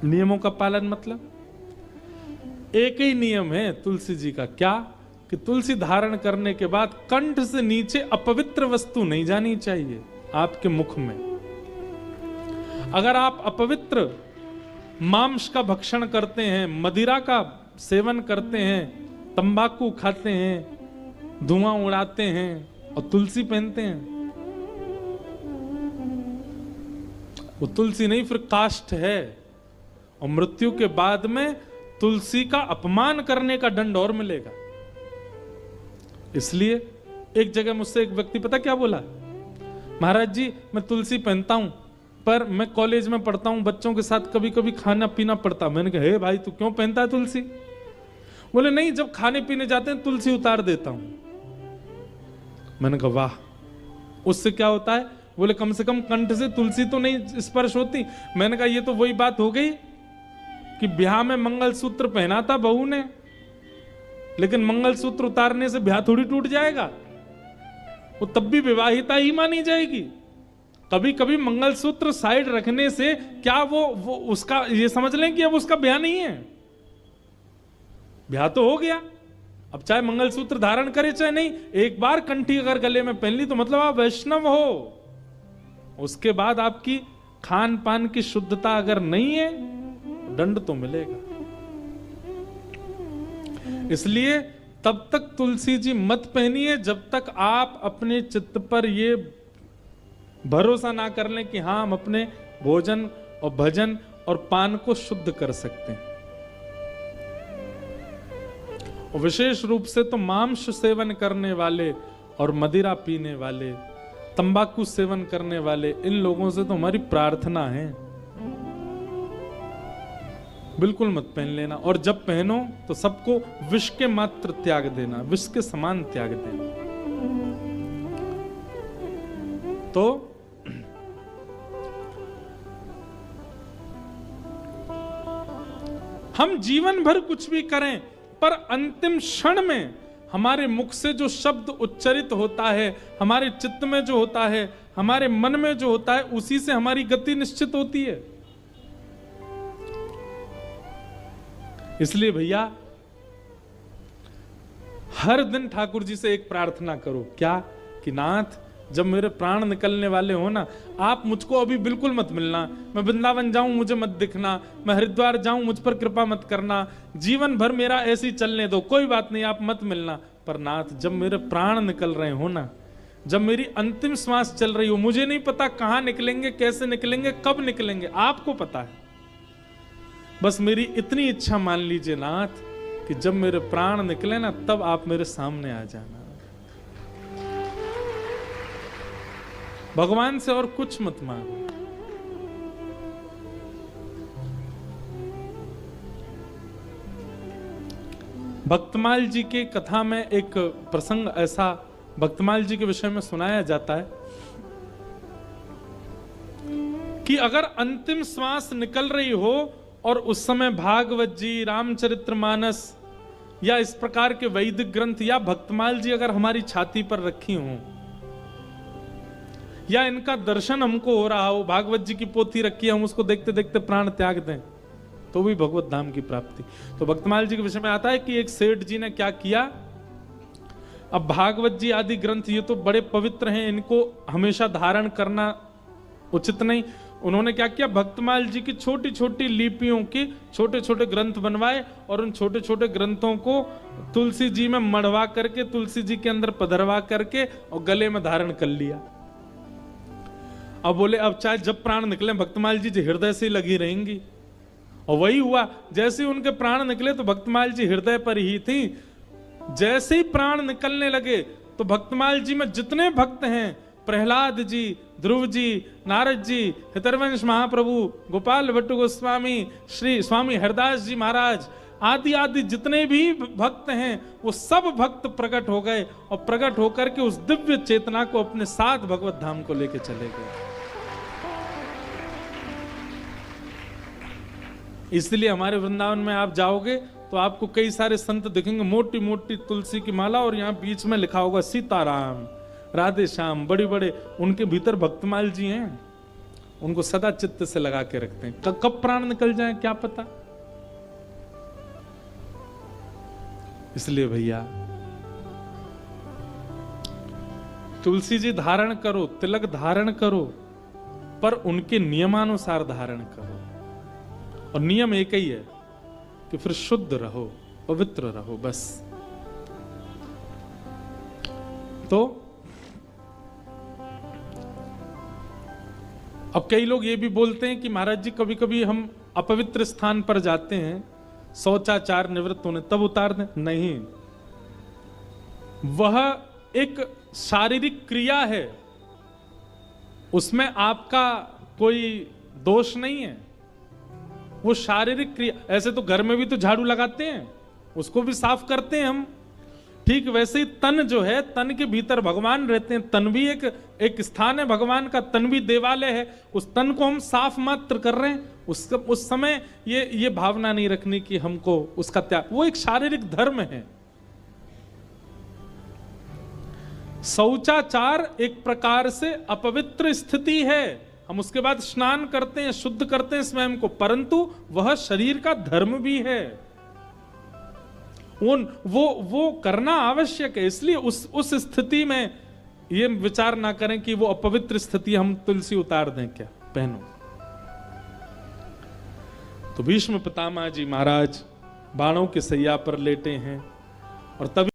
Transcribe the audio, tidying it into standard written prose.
नियमों का पालन मतलब एक ही नियम है तुलसी जी का, क्या कि तुलसी धारण करने के बाद कंठ से नीचे अपवित्र वस्तु नहीं जानी चाहिए आपके मुख में। अगर आप अपवित्र मांस का भक्षण करते हैं, मदिरा का सेवन करते हैं, तंबाकू खाते हैं, धुआं उड़ाते हैं और तुलसी पहनते हैं, वो तुलसी नहीं फिर काष्ठ है। और मृत्यु के बाद में तुलसी का अपमान करने का दंड और मिलेगा। इसलिए एक जगह मुझसे एक व्यक्ति पता क्या बोला, महाराज जी मैं तुलसी पहनता हूं पर मैं कॉलेज में पढ़ता हूं, बच्चों के साथ कभी कभी खाना पीना पड़ता। मैंने कहा हे भाई तू क्यों पहनता है तुलसी? बोले नहीं जब खाने पीने जाते हैं तुलसी उतार देता हूं। मैंने कहा वाह, उससे क्या होता है? बोले कम से कम कंठ से तुलसी तो नहीं स्पर्श होती। मैंने कहा ये तो वही बात हो गई कि ब्याह में मंगलसूत्र पहना था बहू ने, लेकिन मंगलसूत्र उतारने से ब्याह थोड़ी टूट जाएगा, वो तब भी विवाहिता ही मानी जाएगी। कभी कभी मंगलसूत्र साइड रखने से क्या वो उसका ये समझ लें कि अब उसका ब्याह नहीं है, ब्याह तो हो गया। अब चाहे मंगलसूत्र धारण करे चाहे नहीं, एक बार कंठी अगर गले में पहन ली तो मतलब आप वैष्णव हो। उसके बाद आपकी खान पान की शुद्धता अगर नहीं है दंड तो मिलेगा। इसलिए तब तक तुलसी जी मत पहनिए जब तक आप अपने चित्त पर ये भरोसा ना कर लें कि हाँ हम अपने भोजन और भजन और पान को शुद्ध कर सकते हैं। और विशेष रूप से तो मांस सेवन करने वाले और मदिरा पीने वाले, तंबाकू सेवन करने वाले, इन लोगों से तो हमारी प्रार्थना है बिल्कुल मत पहन लेना। और जब पहनो तो सबको विष के मात्र त्याग देना, विष के समान त्याग देना। तो हम जीवन भर कुछ भी करें पर अंतिम क्षण में हमारे मुख से जो शब्द उच्चरित होता है, हमारे चित्त में जो होता है, हमारे मन में जो होता है, उसी से हमारी गति निश्चित होती है। इसलिए भैया हर दिन ठाकुर जी से एक प्रार्थना करो, क्या कि नाथ जब मेरे प्राण निकलने वाले हो ना, आप मुझको अभी बिल्कुल मत मिलना। मैं वृंदावन जाऊं मुझे मत दिखना, मैं हरिद्वार जाऊं मुझ पर कृपा मत करना, जीवन भर मेरा ऐसे ही चलने दो, कोई बात नहीं आप मत मिलना। पर नाथ जब मेरे प्राण निकल रहे हो ना, जब मेरी अंतिम श्वास चल रही हो, मुझे नहीं पता कहां निकलेंगे, कैसे निकलेंगे, कब निकलेंगे, आपको पता है। बस मेरी इतनी इच्छा मान लीजिए नाथ कि जब मेरे प्राण निकले ना तब आप मेरे सामने आ जाना। भगवान से और कुछ मत मांगो। भक्तमाल जी के कथा में एक प्रसंग ऐसा भक्तमाल जी के विषय में सुनाया जाता है कि अगर अंतिम श्वास निकल रही हो और उस समय भागवत जी, रामचरितमानस या इस प्रकार के वैदिक ग्रंथ या भक्तमाल जी अगर हमारी छाती पर रखी हो, या इनका दर्शन हमको हो रहा हो, भागवत जी की पोथी रखी है, हम उसको देखते देखते प्राण त्याग दें तो भी भगवत धाम की प्राप्ति। तो भक्तमाल जी के विषय में आता है कि एक सेठ जी ने क्या किया। अब भागवत जी आदि ग्रंथ ये तो बड़े पवित्र हैं, इनको हमेशा धारण करना उचित नहीं। उन्होंने क्या किया, भक्तमाल जी की छोटी छोटी लिपियों के छोटे छोटे ग्रंथ बनवाए और उन छोटे छोटे ग्रंथों को तुलसी जी में मढ़वा करके, तुलसी जी के अंदर पधरवा करके और गले में धारण कर लिया। अब बोले अब चाहे जब प्राण निकले भक्तमाल जी हृदय से लगी रहेंगी। और वही हुआ, जैसे ही उनके प्राण निकले तो भक्तमाल जी हृदय पर ही थी। जैसे ही प्राण निकलने लगे तो भक्तमाल जी में जितने भक्त हैं, प्रहलाद जी, ध्रुव जी, नारद जी, हितरवंश महाप्रभु, गोपाल भट्ट गोस्वामी, श्री स्वामी हरदास जी महाराज आदि आदि जितने भी भक्त हैं वो सब भक्त प्रकट हो गए और प्रकट होकर के उस दिव्य चेतना को अपने साथ भगवत धाम को लेके चले गए। इसलिए हमारे वृंदावन में आप जाओगे तो आपको कई सारे संत दिखेंगे, मोटी मोटी तुलसी की माला और यहाँ बीच में लिखा होगा सीताराम, राधे श्याम, बड़े बड़े, उनके भीतर भक्तमाल जी हैं। उनको सदा चित्त से लगा के रखते हैं। कब प्राण निकल जाए क्या पता। इसलिए भैया तुलसी जी धारण करो, तिलक धारण करो, पर उनके नियमानुसार धारण करो। और नियम एक ही है कि फिर शुद्ध रहो, पवित्र रहो, बस। तो अब कई लोग ये भी बोलते हैं कि महाराज जी कभी कभी हम अपवित्र स्थान पर जाते हैं, शौचाचार निवृत्त होने तब उतार दें। नहीं, वह एक शारीरिक क्रिया है, उसमें आपका कोई दोष नहीं है। वो शारीरिक क्रिया, ऐसे तो घर में भी तो झाड़ू लगाते हैं, उसको भी साफ करते हैं हम। ठीक वैसे ही तन जो है, तन के भीतर भगवान रहते हैं। तन भी एक स्थान है भगवान का, तन भी देवालय है। उस तन को हम साफ मात्र कर रहे हैं। उस समय ये भावना नहीं रखनी कि हमको उसका त्याग, वो एक शारीरिक धर्म है। शौचाचार एक प्रकार से अपवित्र स्थिति है, हम उसके बाद स्नान करते हैं, शुद्ध करते हैं स्वयं को, परंतु वह शरीर का धर्म भी है। वो करना आवश्यक है। इसलिए उस स्थिति में ये विचार ना करें कि वो अपवित्र स्थिति, हम तुलसी उतार दें क्या, पहनो। तो भीष्म पितामह जी महाराज बाणों के सैया पर लेटे हैं और तभी